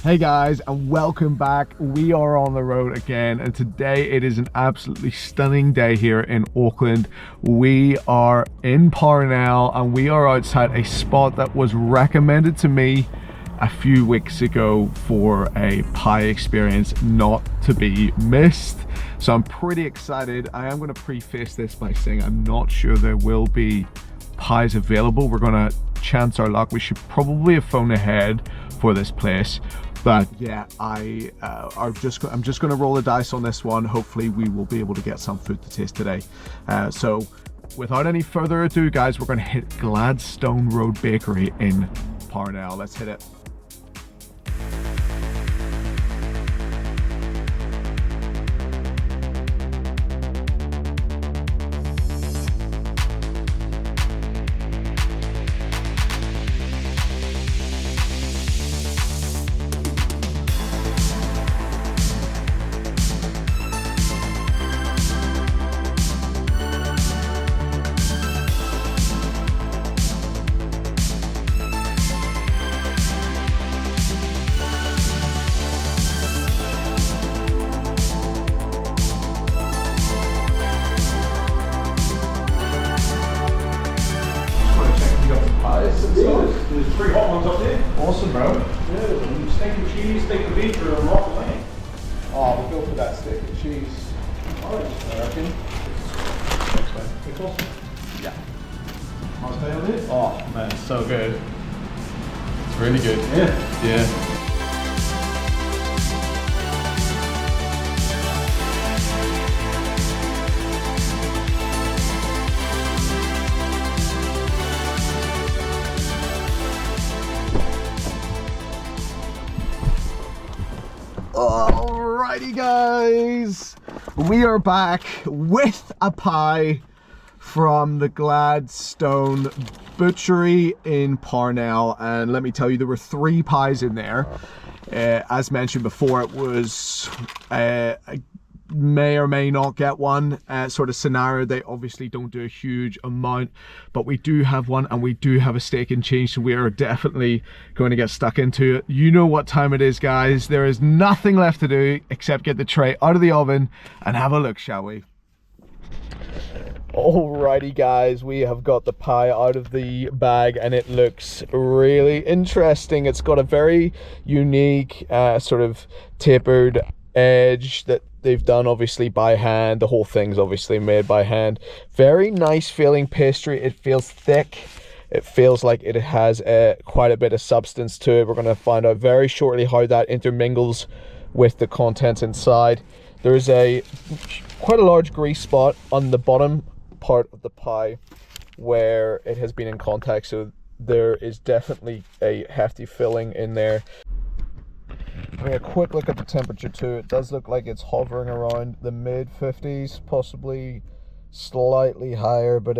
Hey guys, and welcome back. We are on the road again, and today it is an absolutely stunning day here in Auckland. We are in Parnell and we are outside a spot that was recommended to me a few weeks ago for a pie experience not to be missed. So I'm pretty excited. I am going to preface this by saying I'm not sure there will be pies available. We're going to chance our luck. We should probably have phoned ahead for this place. But yeah, I'm just going to roll the dice on this one. Hopefully we will be able to get some food to taste today. So without any further ado, guys, we're going to hit Gladstone Road Bakery in Parnell. Let's hit it. There's 3 hot ones up there. Awesome, bro. Yeah, steak and cheese, steak and beef, or raw lamb. Oh, we'll go for that steak and cheese. I reckon. Pickles? Yeah. Nice day on it. Oh man, it's so good. It's really good. Yeah. Yeah. Alrighty guys, we are back with a pie from the Gladstone Butchery in Parnell, and let me tell you, there were 3 pies in there. As mentioned before, it was may or may not get one sort of scenario. They obviously don't do a huge amount, but we do have one, and we do have a steak and cheese, so we are definitely going to get stuck into it. You know what time it is, guys. There is nothing left to do except get the tray out of the oven and have a look, shall we? Alrighty guys, we have got the pie out of the bag and it looks really interesting. It's got a very unique sort of tapered edge that they've done obviously by hand. The whole thing's obviously made by hand. Very nice feeling pastry. It feels thick. It feels like it has quite a bit of substance to it. We're going to find out very shortly how that intermingles with the contents inside. There's quite a large grease spot on the bottom part of the pie where it has been in contact, so there is definitely a hefty filling in there. A quick look at the temperature too. It does look like it's hovering around the mid 50s, possibly slightly higher, but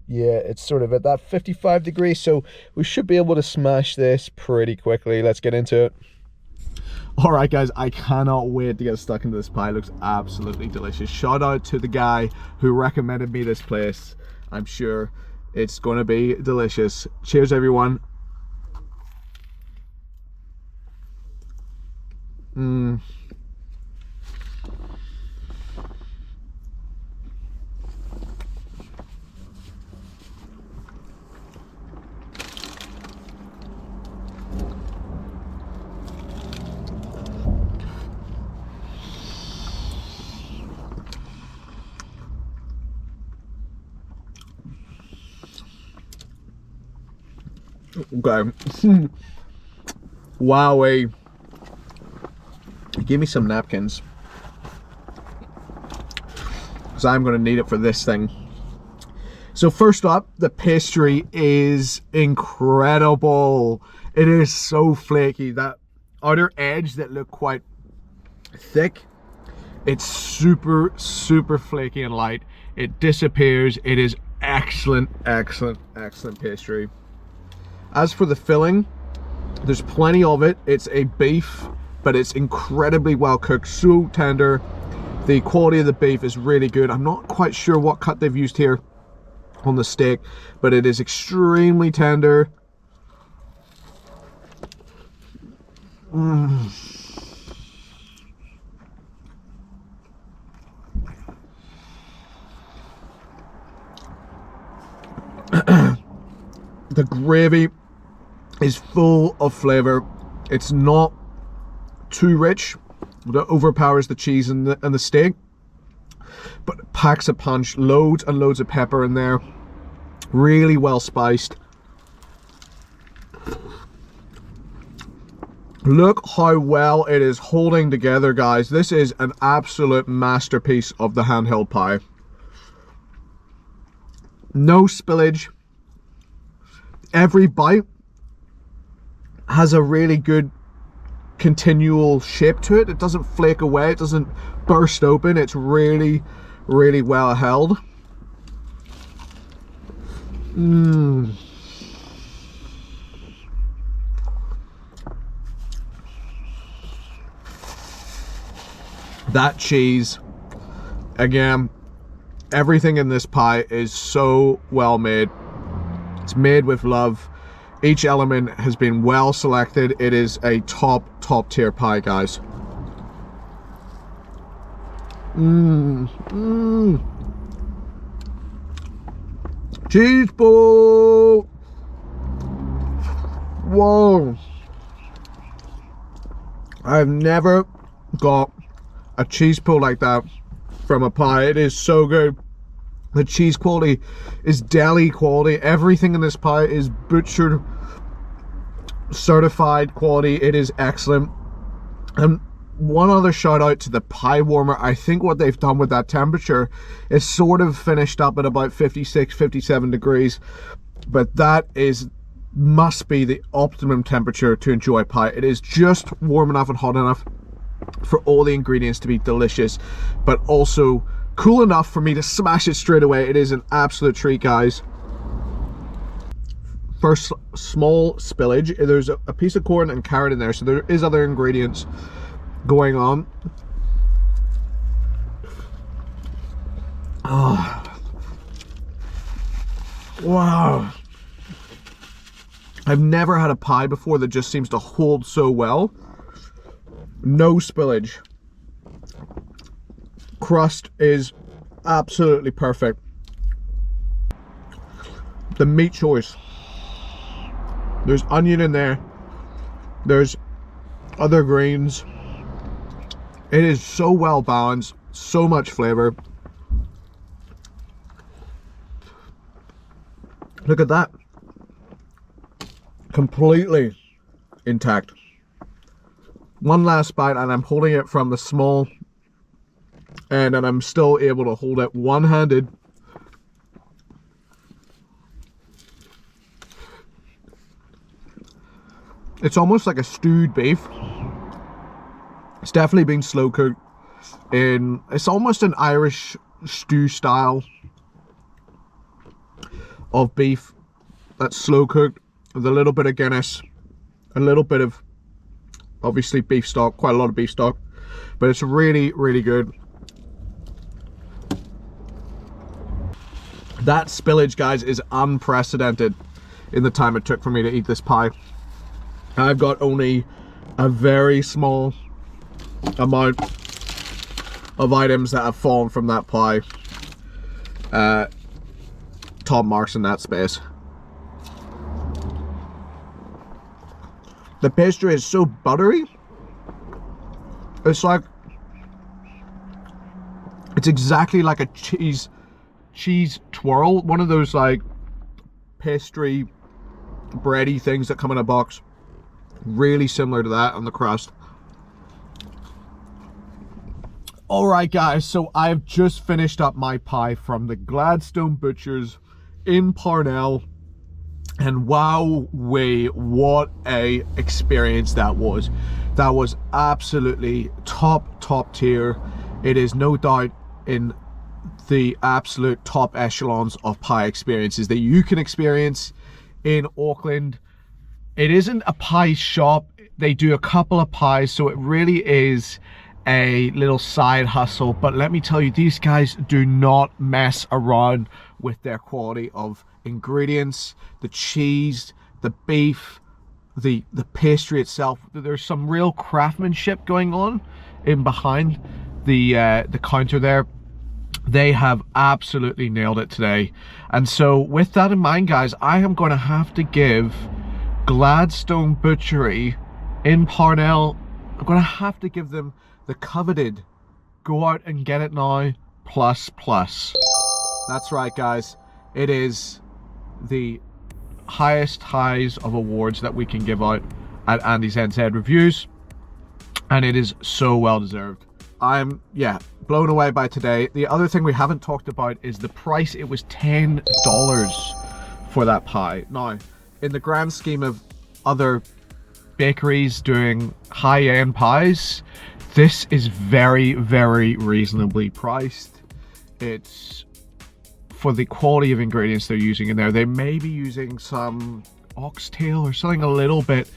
it's sort of at that 55 degrees, so we should be able to smash this pretty quickly. Let's get into it. Alright guys, I cannot wait to get stuck into this pie. It looks absolutely delicious. Shout out to the guy who recommended me this place. I'm sure it's going to be delicious. Cheers everyone. Okay. Wowee. Give me some napkins, because I'm going to need it for this thing. So first up, the pastry is incredible. It is so flaky. That outer edge that looked quite thick, it's super flaky and light. It disappears. It is excellent pastry. As for the filling, there's plenty of it. It's a beef, but it's incredibly well cooked, so tender. The quality of the beef is really good. I'm not quite sure what cut they've used here on the steak, but it is extremely tender. The gravy is full of flavor. It's not too rich that overpowers the cheese and the steak, but it packs a punch. Loads and loads of pepper in there, really well spiced. Look how well it is holding together, guys. This is an absolute masterpiece of the handheld pie. No spillage. Every bite has a really good continual shape to it. It doesn't flake away. It doesn't burst open. It's really, really well held. That cheese, again, everything in this pie is so well made. It's made with love. Each element has been well selected. It is a top tier pie, guys. Cheese ball. Whoa. I've never got a cheese pull like that from a pie. It is so good. The cheese quality is deli quality. Everything in this pie is butchered certified quality. It is excellent. And one other shout out to the pie warmer. I think what they've done with that temperature is sort of finished up at about 56, 57 degrees, but that must be the optimum temperature to enjoy pie. It is just warm enough and hot enough for all the ingredients to be delicious, but also cool enough for me to smash it straight away. It is an absolute treat, guys. First small spillage. There's a piece of corn and carrot in there, so there is other ingredients going on. Oh, wow. I've never had a pie before that just seems to hold so well. No spillage. Crust is absolutely perfect. The meat choice. There's onion in there. There's other greens. It is so well balanced. So much flavor. Look at that. Completely intact. One last bite and I'm holding it from the small end, and I'm still able to hold it one-handed. It's almost like a stewed beef. It's definitely been slow cooked it's almost an Irish stew style of beef that's slow cooked with a little bit of Guinness, a little bit of obviously beef stock, quite a lot of beef stock, but it's really, really good. That spillage, guys, is unprecedented in the time it took for me to eat this pie. I've got only a very small amount of items that have fallen from that pie. Top marks in that space. The pastry is so buttery. It's exactly like a cheese twirl, one of those like pastry bready things that come in a box. Really similar to that on the crust. Alright guys, so I've just finished up my pie from the Gladstone Butchers in Parnell, and wow, what a experience that was. That was absolutely top tier. It is no doubt in the absolute top echelons of pie experiences that you can experience in Auckland. It isn't a pie shop. They do a couple of pies, so it really is a little side hustle. But let me tell you, these guys do not mess around with their quality of ingredients. The cheese, the beef, the pastry itself. There's some real craftsmanship going on in behind the counter there. They have absolutely nailed it today. And so with that in mind, guys, I am going to have to give Gladstone Butchery in Parnell, I'm going to have to give them the coveted go out and get it now plus. That's right, guys. It is the highest highs of awards that we can give out at Andy's NZ Reviews, and it is so well deserved. I'm blown away by today. The other thing we haven't talked about is the price. It was $10 for that pie. Now, in the grand scheme of other bakeries doing high-end pies, this is very, very reasonably priced. It's for the quality of ingredients they're using in there. They may be using some oxtail or something a little bit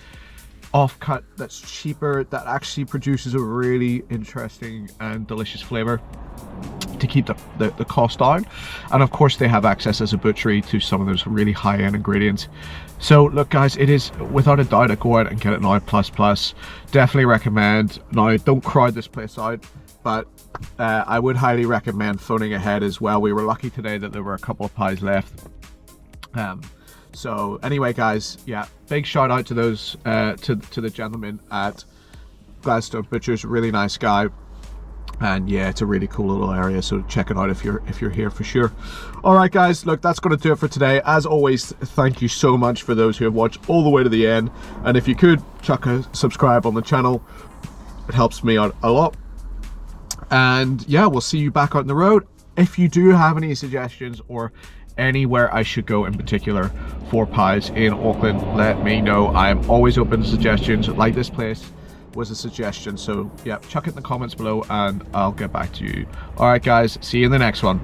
off-cut that's cheaper, that actually produces a really interesting and delicious flavor to keep the cost down. And of course they have access as a butchery to some of those really high-end ingredients. So look, guys, it is without a doubt a go out and get it now plus. Definitely recommend. Now, don't crowd this place out, but I would highly recommend phoning ahead as well. We were lucky today that there were a couple of pies left. So anyway, guys, big shout out to those to the gentleman at Gladstone Butchers. Really nice guy, and it's a really cool little area, so check it out if you're here for sure. All right, guys, look, that's going to do it for today. As always, thank you so much for those who have watched all the way to the end, and if you could chuck a subscribe on the channel, it helps me out a lot. And we'll see you back out on the road. If you do have any suggestions or anywhere I should go in particular for pies in Auckland, let me know. I am always open to suggestions. Like this place was a suggestion, so chuck it in the comments below and I'll get back to you. All right, guys, see you in the next one.